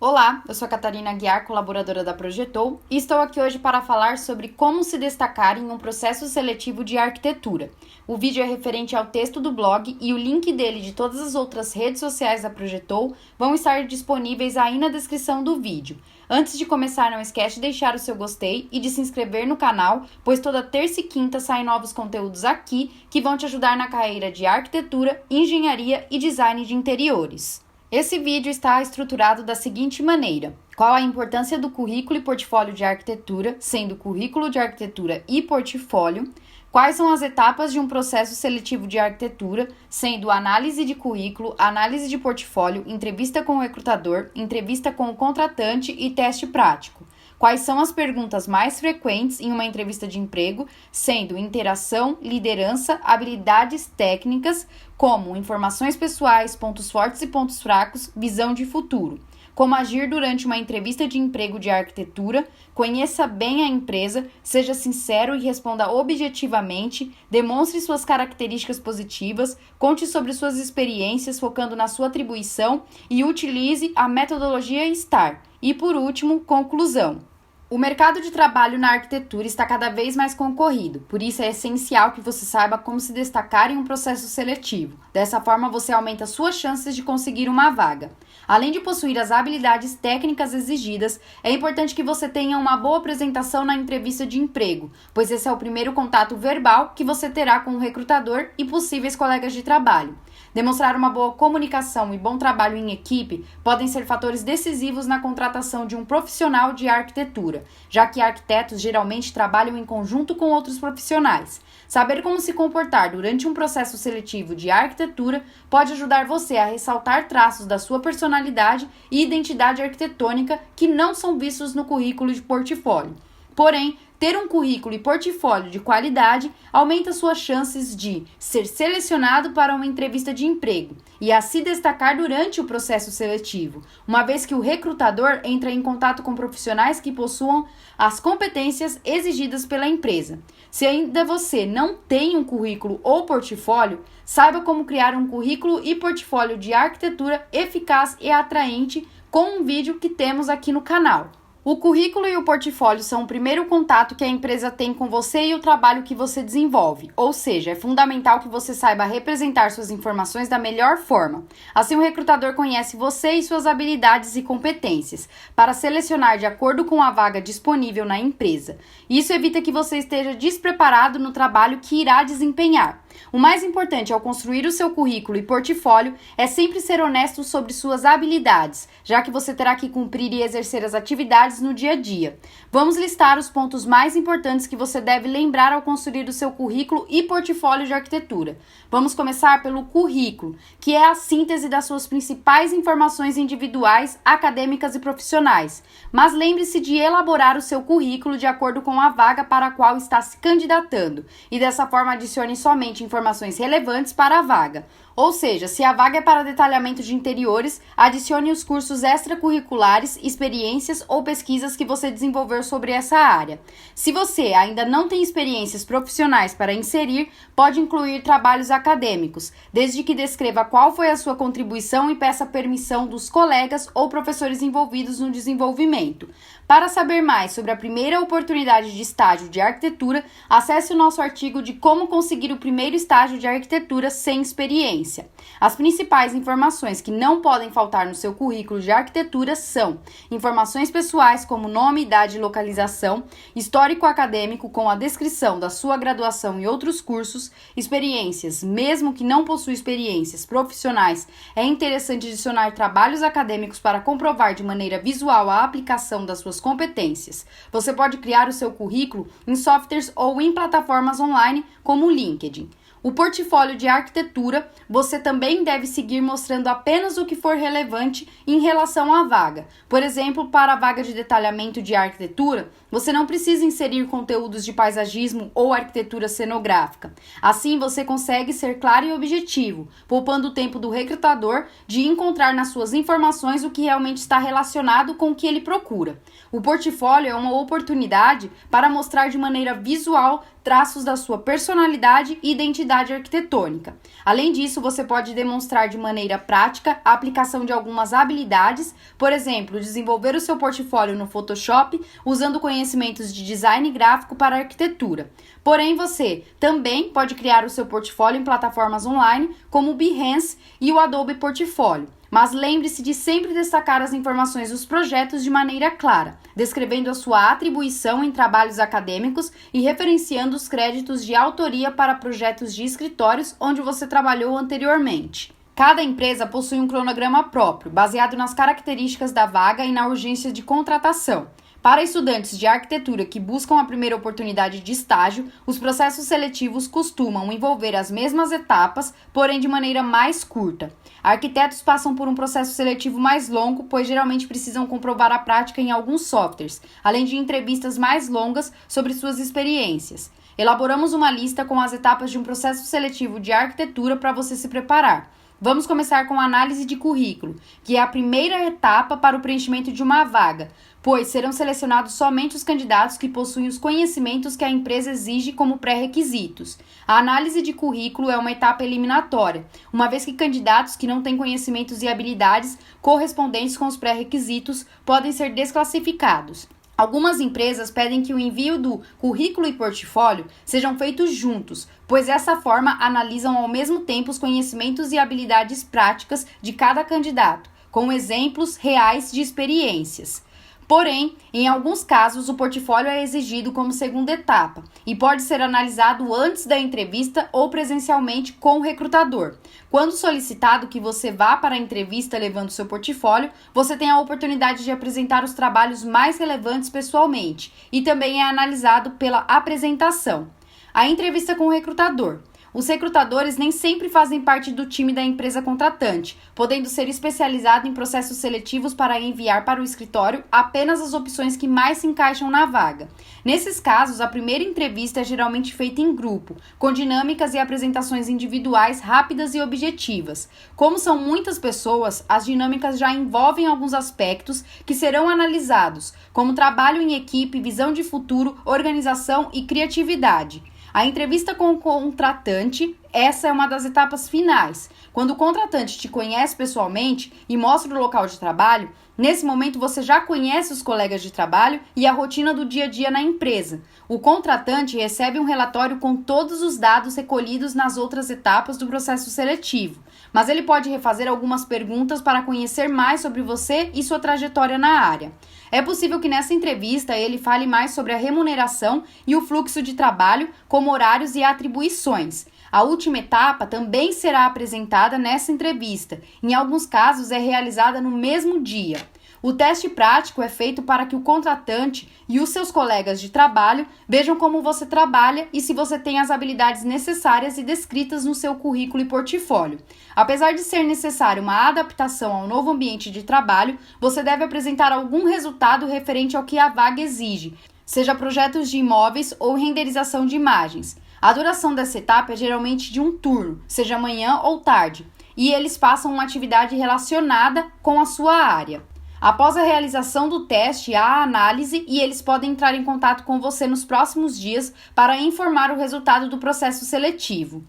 Olá, eu sou a Catarina Aguiar, colaboradora da Projetou, e estou aqui hoje para falar sobre como se destacar em um processo seletivo de arquitetura. O vídeo é referente ao texto do blog e o link dele de todas as outras redes sociais da Projetou vão estar disponíveis aí na descrição do vídeo. Antes de começar, não esquece de deixar o seu gostei e de se inscrever no canal, pois toda terça e quinta saem novos conteúdos aqui que vão te ajudar na carreira de arquitetura, engenharia e design de interiores. Esse vídeo está estruturado da seguinte maneira: qual a importância do currículo e portfólio de arquitetura, sendo currículo de arquitetura e portfólio, quais são as etapas de um processo seletivo de arquitetura, sendo análise de currículo, análise de portfólio, entrevista com o recrutador, entrevista com o contratante e teste prático. Quais são as perguntas mais frequentes em uma entrevista de emprego, sendo interação, liderança, habilidades técnicas, como informações pessoais, pontos fortes e pontos fracos, visão de futuro. Como agir durante uma entrevista de emprego de arquitetura, conheça bem a empresa, seja sincero e responda objetivamente, demonstre suas características positivas, conte sobre suas experiências focando na sua atribuição e utilize a metodologia STAR. E por último, conclusão. O mercado de trabalho na arquitetura está cada vez mais concorrido, por isso é essencial que você saiba como se destacar em um processo seletivo. Dessa forma, você aumenta suas chances de conseguir uma vaga. Além de possuir as habilidades técnicas exigidas, é importante que você tenha uma boa apresentação na entrevista de emprego, pois esse é o primeiro contato verbal que você terá com o recrutador e possíveis colegas de trabalho. Demonstrar uma boa comunicação e bom trabalho em equipe podem ser fatores decisivos na contratação de um profissional de arquitetura, já que arquitetos geralmente trabalham em conjunto com outros profissionais. Saber como se comportar durante um processo seletivo de arquitetura pode ajudar você a ressaltar traços da sua personalidade e identidade arquitetônica que não são vistos no currículo de portfólio. Porém, ter um currículo e portfólio de qualidade aumenta suas chances de ser selecionado para uma entrevista de emprego e a se destacar durante o processo seletivo, uma vez que o recrutador entra em contato com profissionais que possuam as competências exigidas pela empresa. Se ainda você não tem um currículo ou portfólio, saiba como criar um currículo e portfólio de arquitetura eficaz e atraente com um vídeo que temos aqui no canal. O currículo e o portfólio são o primeiro contato que a empresa tem com você e o trabalho que você desenvolve, ou seja, é fundamental que você saiba representar suas informações da melhor forma. Assim, o recrutador conhece você e suas habilidades e competências para selecionar de acordo com a vaga disponível na empresa. Isso evita que você esteja despreparado no trabalho que irá desempenhar. O mais importante ao construir o seu currículo e portfólio é sempre ser honesto sobre suas habilidades, já que você terá que cumprir e exercer as atividades no dia a dia. Vamos listar os pontos mais importantes que você deve lembrar ao construir o seu currículo e portfólio de arquitetura. Vamos começar pelo currículo, que é a síntese das suas principais informações individuais, acadêmicas e profissionais. Mas lembre-se de elaborar o seu currículo de acordo com a vaga para a qual está se candidatando e dessa forma adicione somente informações relevantes para a vaga. Ou seja, se a vaga é para detalhamento de interiores, adicione os cursos extracurriculares, experiências ou pesquisas que você desenvolveu sobre essa área. Se você ainda não tem experiências profissionais para inserir, pode incluir trabalhos acadêmicos, desde que descreva qual foi a sua contribuição e peça permissão dos colegas ou professores envolvidos no desenvolvimento. Para saber mais sobre a primeira oportunidade de estágio de arquitetura, acesse o nosso artigo de como conseguir o primeiro estágio de arquitetura sem experiência. As principais informações que não podem faltar no seu currículo de arquitetura são informações pessoais como nome, idade e localização, histórico acadêmico com a descrição da sua graduação e outros cursos, experiências, mesmo que não possua experiências profissionais, é interessante adicionar trabalhos acadêmicos para comprovar de maneira visual a aplicação das suas competências. Você pode criar o seu currículo em softwares ou em plataformas online como o LinkedIn. O portfólio de arquitetura, você também deve seguir mostrando apenas o que for relevante em relação à vaga. Por exemplo, para a vaga de detalhamento de arquitetura, você não precisa inserir conteúdos de paisagismo ou arquitetura cenográfica. Assim, você consegue ser claro e objetivo, poupando o tempo do recrutador de encontrar nas suas informações o que realmente está relacionado com o que ele procura. O portfólio é uma oportunidade para mostrar de maneira visual traços da sua personalidade e identidade identidade arquitetônica. Além disso, você pode demonstrar de maneira prática a aplicação de algumas habilidades, por exemplo, desenvolver o seu portfólio no Photoshop usando conhecimentos de design gráfico para arquitetura. Porém, você também pode criar o seu portfólio em plataformas online como o Behance e o Adobe Portfólio. Mas lembre-se de sempre destacar as informações dos projetos de maneira clara, descrevendo a sua atribuição em trabalhos acadêmicos e referenciando os créditos de autoria para projetos de escritórios onde você trabalhou anteriormente. Cada empresa possui um cronograma próprio, baseado nas características da vaga e na urgência de contratação. Para estudantes de arquitetura que buscam a primeira oportunidade de estágio, os processos seletivos costumam envolver as mesmas etapas, porém de maneira mais curta. Arquitetos passam por um processo seletivo mais longo, pois geralmente precisam comprovar a prática em alguns softwares, além de entrevistas mais longas sobre suas experiências. Elaboramos uma lista com as etapas de um processo seletivo de arquitetura para você se preparar. Vamos começar com a análise de currículo, que é a primeira etapa para o preenchimento de uma vaga, pois serão selecionados somente os candidatos que possuem os conhecimentos que a empresa exige como pré-requisitos. A análise de currículo é uma etapa eliminatória, uma vez que candidatos que não têm conhecimentos e habilidades correspondentes com os pré-requisitos podem ser desclassificados. Algumas empresas pedem que o envio do currículo e portfólio sejam feitos juntos, pois dessa forma analisam ao mesmo tempo os conhecimentos e habilidades práticas de cada candidato, com exemplos reais de experiências. Porém, em alguns casos, o portfólio é exigido como segunda etapa e pode ser analisado antes da entrevista ou presencialmente com o recrutador. Quando solicitado que você vá para a entrevista levando seu portfólio, você tem a oportunidade de apresentar os trabalhos mais relevantes pessoalmente e também é analisado pela apresentação. A entrevista com o recrutador. Os recrutadores nem sempre fazem parte do time da empresa contratante, podendo ser especializado em processos seletivos para enviar para o escritório apenas as opções que mais se encaixam na vaga. Nesses casos, a primeira entrevista é geralmente feita em grupo, com dinâmicas e apresentações individuais rápidas e objetivas. Como são muitas pessoas, as dinâmicas já envolvem alguns aspectos que serão analisados, como trabalho em equipe, visão de futuro, organização e criatividade. A entrevista com o contratante, essa é uma das etapas finais. Quando o contratante te conhece pessoalmente e mostra o local de trabalho, nesse momento você já conhece os colegas de trabalho e a rotina do dia a dia na empresa. O contratante recebe um relatório com todos os dados recolhidos nas outras etapas do processo seletivo, mas ele pode refazer algumas perguntas para conhecer mais sobre você e sua trajetória na área. É possível que nessa entrevista ele fale mais sobre a remuneração e o fluxo de trabalho, como horários e atribuições. A última etapa também será apresentada nessa entrevista. Em alguns casos, é realizada no mesmo dia. O teste prático é feito para que o contratante e os seus colegas de trabalho vejam como você trabalha e se você tem as habilidades necessárias e descritas no seu currículo e portfólio. Apesar de ser necessária uma adaptação ao novo ambiente de trabalho, você deve apresentar algum resultado referente ao que a vaga exige, seja projetos de imóveis ou renderização de imagens. A duração dessa etapa é geralmente de um turno, seja manhã ou tarde, e eles passam uma atividade relacionada com a sua área. Após a realização do teste, há a análise e eles podem entrar em contato com você nos próximos dias para informar o resultado do processo seletivo.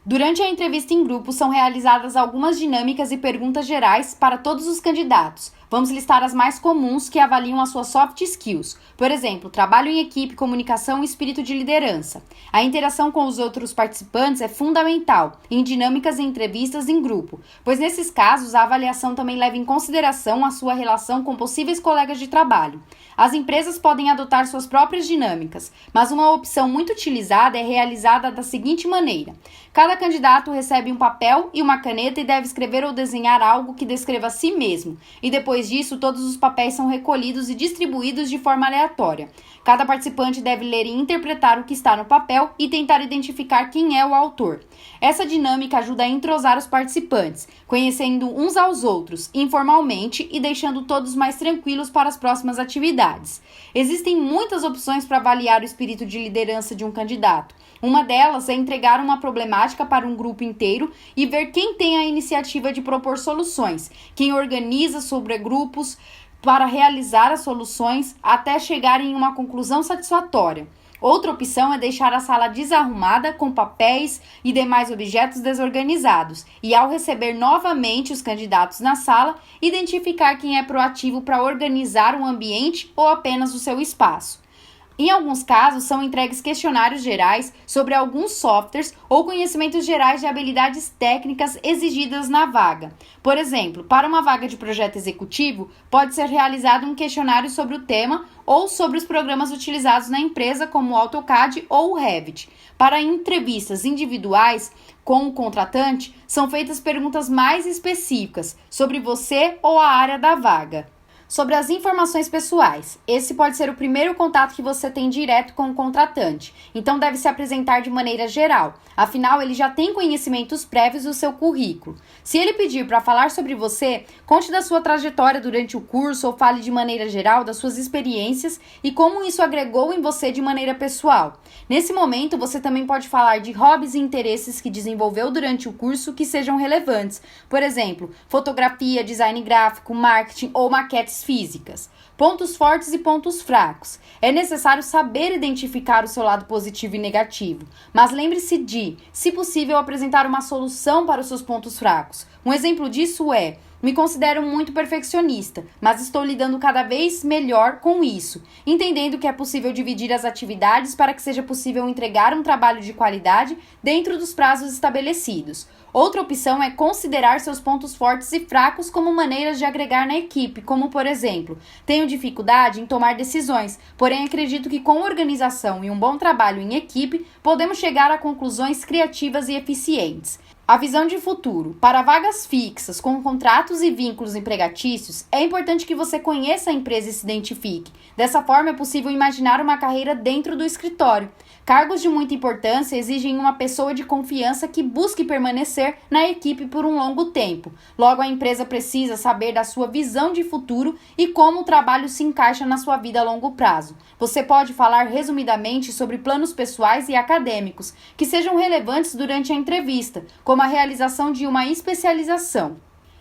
Durante a entrevista em grupo, são realizadas algumas dinâmicas e perguntas gerais para todos os candidatos. Vamos listar as mais comuns que avaliam as suas soft skills. Por exemplo, trabalho em equipe, comunicação e espírito de liderança. A interação com os outros participantes é fundamental em dinâmicas e entrevistas em grupo, pois nesses casos a avaliação também leva em consideração a sua relação com possíveis colegas de trabalho. As empresas podem adotar suas próprias dinâmicas, mas uma opção muito utilizada é realizada da seguinte maneira. Cada candidato recebe um papel e uma caneta e deve escrever ou desenhar algo que descreva a si mesmo, e depois disso, todos os papéis são recolhidos e distribuídos de forma aleatória. Cada participante deve ler e interpretar o que está no papel e tentar identificar quem é o autor. Essa dinâmica ajuda a entrosar os participantes, conhecendo uns aos outros informalmente e deixando todos mais tranquilos para as próximas atividades. Existem muitas opções para avaliar o espírito de liderança de um candidato. Uma delas é entregar uma problemática para um grupo inteiro e ver quem tem a iniciativa de propor soluções, quem organiza sobre grupos para realizar as soluções até chegar em uma conclusão satisfatória. Outra opção é deixar a sala desarrumada com papéis e demais objetos desorganizados e, ao receber novamente os candidatos na sala, identificar quem é proativo para organizar o ambiente ou apenas o seu espaço. Em alguns casos, são entregues questionários gerais sobre alguns softwares ou conhecimentos gerais de habilidades técnicas exigidas na vaga. Por exemplo, para uma vaga de projeto executivo, pode ser realizado um questionário sobre o tema ou sobre os programas utilizados na empresa, como o AutoCAD ou o Revit. Para entrevistas individuais com o contratante, são feitas perguntas mais específicas sobre você ou a área da vaga. Sobre as informações pessoais, esse pode ser o primeiro contato que você tem direto com o contratante, então deve se apresentar de maneira geral, afinal ele já tem conhecimentos prévios do seu currículo. Se ele pedir para falar sobre você, conte da sua trajetória durante o curso ou fale de maneira geral das suas experiências e como isso agregou em você de maneira pessoal. Nesse momento, você também pode falar de hobbies e interesses que desenvolveu durante o curso que sejam relevantes, por exemplo, fotografia, design gráfico, marketing ou maquetes físicas. Pontos fortes e pontos fracos. É necessário saber identificar o seu lado positivo e negativo, mas lembre-se de, se possível, apresentar uma solução para os seus pontos fracos. Um exemplo disso é: me considero muito perfeccionista, mas estou lidando cada vez melhor com isso, entendendo que é possível dividir as atividades para que seja possível entregar um trabalho de qualidade dentro dos prazos estabelecidos. Outra opção é considerar seus pontos fortes e fracos como maneiras de agregar na equipe, como, por exemplo, tenho dificuldade em tomar decisões, porém acredito que com organização e um bom trabalho em equipe, podemos chegar a conclusões criativas e eficientes. A visão de futuro. Para vagas fixas, com contratos e vínculos empregatícios, é importante que você conheça a empresa e se identifique. Dessa forma, é possível imaginar uma carreira dentro do escritório. Cargos de muita importância exigem uma pessoa de confiança que busque permanecer na equipe por um longo tempo. Logo, a empresa precisa saber da sua visão de futuro e como o trabalho se encaixa na sua vida a longo prazo. Você pode falar resumidamente sobre planos pessoais e acadêmicos que sejam relevantes durante a entrevista, como a realização de uma especialização.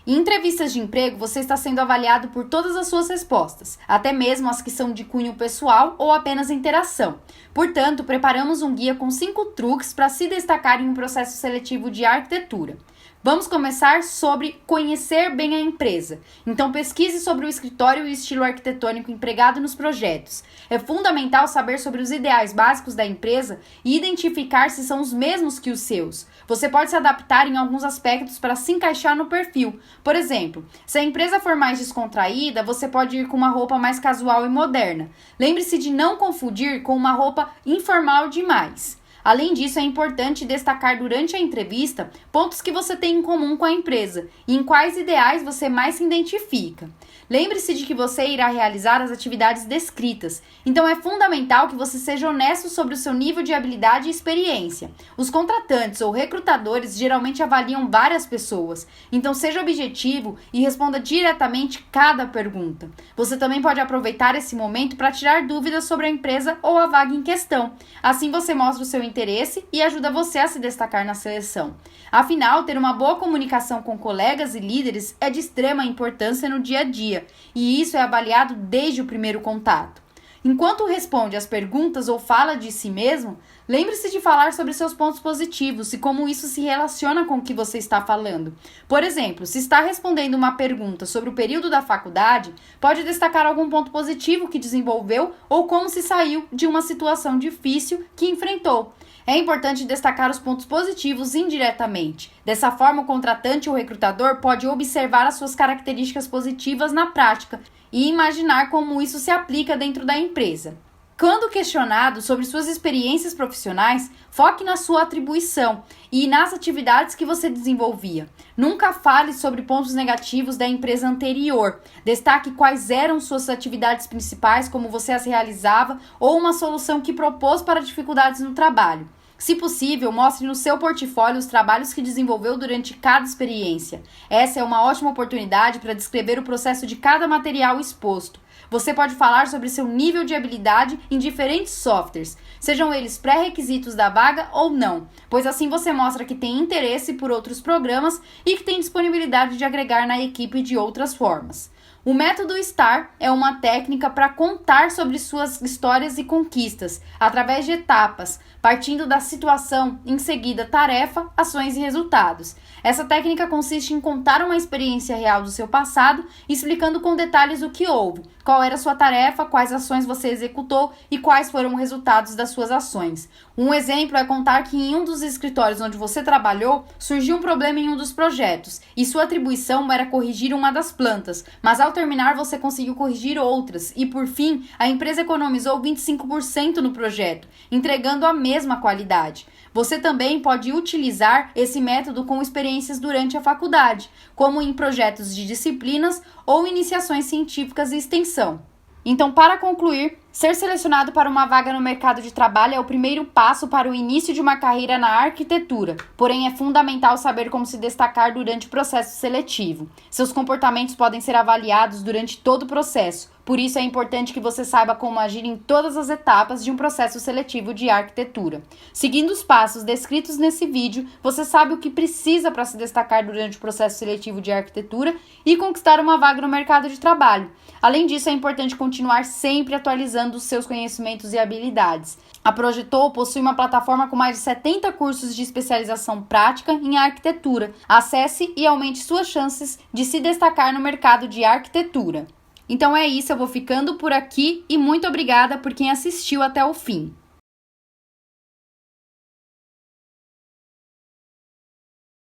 Em entrevistas de emprego, você está sendo avaliado por todas as suas respostas, até mesmo as que são de cunho pessoal ou apenas interação. Portanto, preparamos um guia com 5 truques para se destacar em um processo seletivo de arquitetura. Vamos começar sobre conhecer bem a empresa. Então, pesquise sobre o escritório e o estilo arquitetônico empregado nos projetos. É fundamental saber sobre os ideais básicos da empresa e identificar se são os mesmos que os seus. Você pode se adaptar em alguns aspectos para se encaixar no perfil. Por exemplo, se a empresa for mais descontraída, você pode ir com uma roupa mais casual e moderna. Lembre-se de não confundir com uma roupa informal demais. Além disso, é importante destacar durante a entrevista pontos que você tem em comum com a empresa e em quais ideais você mais se identifica. Lembre-se de que você irá realizar as atividades descritas, então é fundamental que você seja honesto sobre o seu nível de habilidade e experiência. Os contratantes ou recrutadores geralmente avaliam várias pessoas, então seja objetivo e responda diretamente cada pergunta. Você também pode aproveitar esse momento para tirar dúvidas sobre a empresa ou a vaga em questão. Assim você mostra o seu interesse e ajuda você a se destacar na seleção. Afinal, ter uma boa comunicação com colegas e líderes é de extrema importância no dia a dia, e isso é avaliado desde o primeiro contato. Enquanto responde às perguntas ou fala de si mesmo, lembre-se de falar sobre seus pontos positivos e como isso se relaciona com o que você está falando. Por exemplo, se está respondendo uma pergunta sobre o período da faculdade, pode destacar algum ponto positivo que desenvolveu ou como se saiu de uma situação difícil que enfrentou. É importante destacar os pontos positivos indiretamente. Dessa forma, o contratante ou recrutador pode observar as suas características positivas na prática e imaginar como isso se aplica dentro da empresa. Quando questionado sobre suas experiências profissionais, foque na sua atribuição e nas atividades que você desenvolvia. Nunca fale sobre pontos negativos da empresa anterior. Destaque quais eram suas atividades principais, como você as realizava, ou uma solução que propôs para dificuldades no trabalho. Se possível, mostre no seu portfólio os trabalhos que desenvolveu durante cada experiência. Essa é uma ótima oportunidade para descrever o processo de cada material exposto. Você pode falar sobre seu nível de habilidade em diferentes softwares, sejam eles pré-requisitos da vaga ou não, pois assim você mostra que tem interesse por outros programas e que tem disponibilidade de agregar na equipe de outras formas. O método STAR é uma técnica para contar sobre suas histórias e conquistas, através de etapas, partindo da situação, em seguida tarefa, ações e resultados. Essa técnica consiste em contar uma experiência real do seu passado, explicando com detalhes o que houve, qual era a sua tarefa, quais ações você executou e quais foram os resultados das suas ações. Um exemplo é contar que em um dos escritórios onde você trabalhou, surgiu um problema em um dos projetos e sua atribuição era corrigir uma das plantas, mas ao terminar você conseguiu corrigir outras e, por fim, a empresa economizou 25% no projeto, entregando a mesma qualidade. Você também pode utilizar esse método com experiências durante a faculdade, como em projetos de disciplinas ou iniciações científicas e extensão. Então, para concluir, ser selecionado para uma vaga no mercado de trabalho é o primeiro passo para o início de uma carreira na arquitetura, porém é fundamental saber como se destacar durante o processo seletivo. Seus comportamentos podem ser avaliados durante todo o processo, por isso é importante que você saiba como agir em todas as etapas de um processo seletivo de arquitetura. Seguindo os passos descritos nesse vídeo, você sabe o que precisa para se destacar durante o processo seletivo de arquitetura e conquistar uma vaga no mercado de trabalho. Além disso, é importante continuar sempre atualizando os seus conhecimentos e habilidades. A Projetou possui uma plataforma com mais de 70 cursos de especialização prática em arquitetura. Acesse e aumente suas chances de se destacar no mercado de arquitetura. Então é isso, eu vou ficando por aqui e muito obrigada por quem assistiu até o fim.